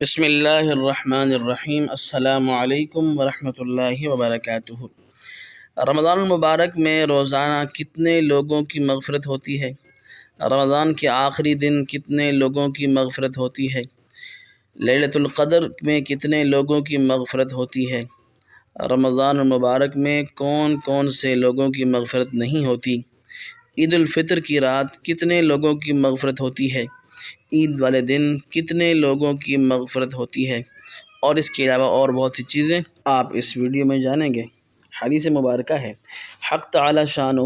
بسم اللہ الرحمن الرحیم۔ السلام علیکم ورحمۃ اللہ وبرکاتہ۔ رمضان المبارک میں روزانہ کتنے لوگوں کی مغفرت ہوتی ہے؟ رمضان کے آخری دن کتنے لوگوں کی مغفرت ہوتی ہے؟ لیلۃ القدر میں کتنے لوگوں کی مغفرت ہوتی ہے؟ رمضان المبارک میں کون کون سے لوگوں کی مغفرت نہیں ہوتی؟ عید الفطر کی رات کتنے لوگوں کی مغفرت ہوتی ہے؟ عید والے دن کتنے لوگوں کی مغفرت ہوتی ہے؟ اور اس کے علاوہ اور بہت سی چیزیں آپ اس ویڈیو میں جانیں گے۔ حدیث مبارکہ ہے، حق تعالی شانہ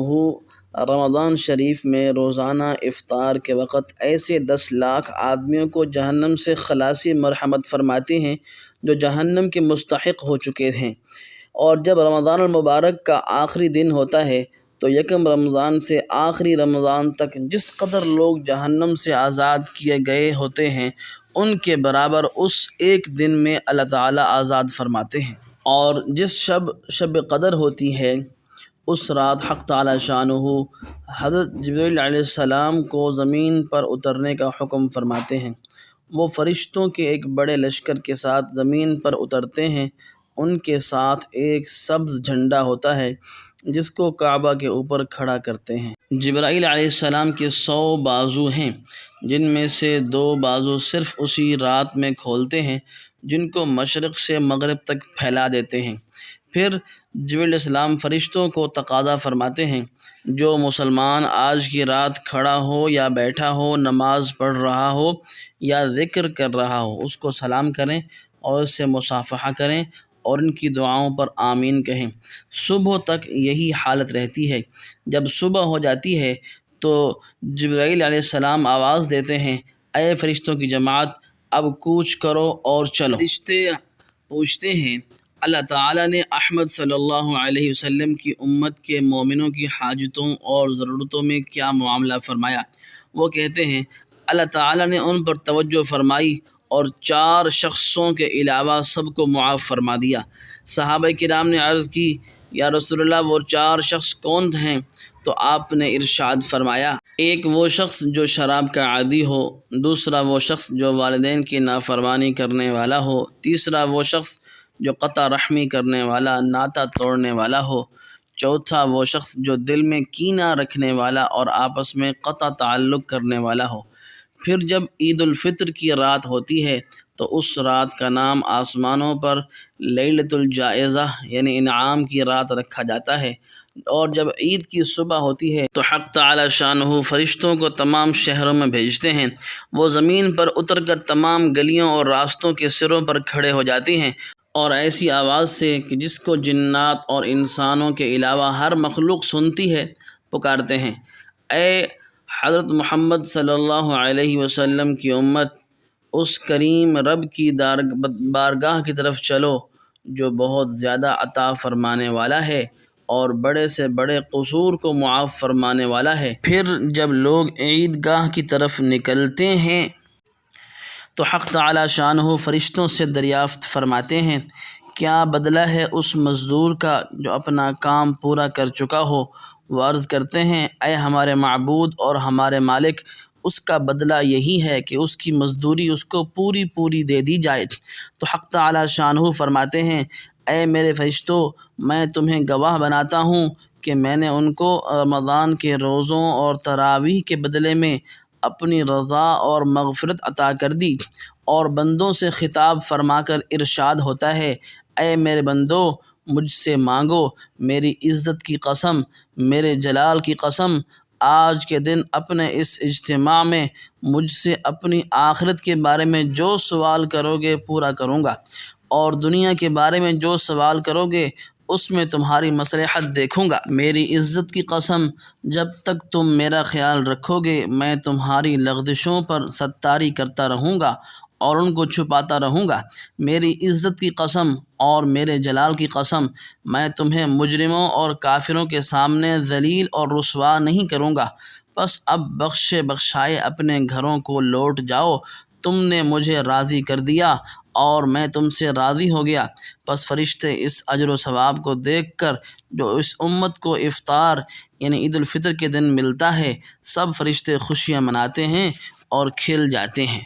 رمضان شریف میں روزانہ افطار کے وقت ایسے 10 لاکھ آدمیوں کو جہنم سے خلاصی مرحمت فرماتے ہیں جو جہنم کے مستحق ہو چکے ہیں۔ اور جب رمضان المبارک کا آخری دن ہوتا ہے تو یکم رمضان سے آخری رمضان تک جس قدر لوگ جہنم سے آزاد کیے گئے ہوتے ہیں ان کے برابر اس ایک دن میں اللہ تعالیٰ آزاد فرماتے ہیں۔ اور جس شب قدر ہوتی ہے اس رات حق تعالی شانہ حضرت جبرائیل علیہ السلام کو زمین پر اترنے کا حکم فرماتے ہیں۔ وہ فرشتوں کے ایک بڑے لشکر کے ساتھ زمین پر اترتے ہیں۔ ان کے ساتھ ایک سبز جھنڈا ہوتا ہے جس کو کعبہ کے اوپر کھڑا کرتے ہیں۔ جبرائیل علیہ السلام کے 100 بازو ہیں جن میں سے 2 بازو صرف اسی رات میں کھولتے ہیں جن کو مشرق سے مغرب تک پھیلا دیتے ہیں۔ پھر جبرائیل علیہ السلام فرشتوں کو تقاضا فرماتے ہیں، جو مسلمان آج کی رات کھڑا ہو یا بیٹھا ہو، نماز پڑھ رہا ہو یا ذکر کر رہا ہو، اس کو سلام کریں اور اس سے مصافحہ کریں اور ان کی دعاؤں پر آمین کہیں۔ صبح تک یہی حالت رہتی ہے۔ جب صبح ہو جاتی ہے تو جبرائیل علیہ السلام آواز دیتے ہیں، اے فرشتوں کی جماعت، اب کوچ کرو اور چلو۔ فرشتے پوچھتے ہیں، اللہ تعالیٰ نے احمد صلی اللہ علیہ وسلم کی امت کے مومنوں کی حاجتوں اور ضرورتوں میں کیا معاملہ فرمایا؟ وہ کہتے ہیں، اللہ تعالیٰ نے ان پر توجہ فرمائی اور 4 شخصوں کے علاوہ سب کو معاف فرما دیا۔ صحابہ کرام نے عرض کی، یا رسول اللہ وہ 4 شخص کون ہیں؟ تو آپ نے ارشاد فرمایا، ایک وہ شخص جو شراب کا عادی ہو، دوسرا وہ شخص جو والدین کی نافرمانی کرنے والا ہو، تیسرا وہ شخص جو قطع رحمی کرنے والا، ناطہ توڑنے والا ہو، چوتھا وہ شخص جو دل میں کینہ رکھنے والا اور آپس میں قطع تعلق کرنے والا ہو۔ پھر جب عید الفطر کی رات ہوتی ہے تو اس رات کا نام آسمانوں پر لیلۃ الجائزہ یعنی انعام کی رات رکھا جاتا ہے۔ اور جب عید کی صبح ہوتی ہے تو حق تعالی شانہ فرشتوں کو تمام شہروں میں بھیجتے ہیں۔ وہ زمین پر اتر کر تمام گلیوں اور راستوں کے سروں پر کھڑے ہو جاتے ہیں اور ایسی آواز سے کہ جس کو جنات اور انسانوں کے علاوہ ہر مخلوق سنتی ہے پکارتے ہیں، اے حضرت محمد صلی اللہ علیہ وسلم کی امت، اس کریم رب کی بارگاہ کی طرف چلو جو بہت زیادہ عطا فرمانے والا ہے اور بڑے سے بڑے قصور کو معاف فرمانے والا ہے۔ پھر جب لوگ عید گاہ کی طرف نکلتے ہیں تو حق تعالی شانہ فرشتوں سے دریافت فرماتے ہیں، کیا بدلہ ہے اس مزدور کا جو اپنا کام پورا کر چکا ہو؟ وہ عرض کرتے ہیں، اے ہمارے معبود اور ہمارے مالک، اس کا بدلہ یہی ہے کہ اس کی مزدوری اس کو پوری دے دی جائے۔ تو حق تعالی شانہ فرماتے ہیں، اے میرے فرشتوں، میں تمہیں گواہ بناتا ہوں کہ میں نے ان کو رمضان کے روزوں اور تراویح کے بدلے میں اپنی رضا اور مغفرت عطا کر دی۔ اور بندوں سے خطاب فرما کر ارشاد ہوتا ہے، اے میرے بندو، مجھ سے مانگو، میری عزت کی قسم، میرے جلال کی قسم، آج کے دن اپنے اس اجتماع میں مجھ سے اپنی آخرت کے بارے میں جو سوال کرو گے پورا کروں گا، اور دنیا کے بارے میں جو سوال کرو گے اس میں تمہاری مصلحت دیکھوں گا۔ میری عزت کی قسم، جب تک تم میرا خیال رکھو گے میں تمہاری لغزشوں پر ستاری کرتا رہوں گا اور ان کو چھپاتا رہوں گا۔ میری عزت کی قسم اور میرے جلال کی قسم، میں تمہیں مجرموں اور کافروں کے سامنے ذلیل اور رسوا نہیں کروں گا۔ بس اب بخشائے اپنے گھروں کو لوٹ جاؤ، تم نے مجھے راضی کر دیا اور میں تم سے راضی ہو گیا۔ پس فرشتے اس اجر و ثواب کو دیکھ کر جو اس امت کو افطار یعنی عید الفطر کے دن ملتا ہے، سب فرشتے خوشیاں مناتے ہیں اور کھل جاتے ہیں۔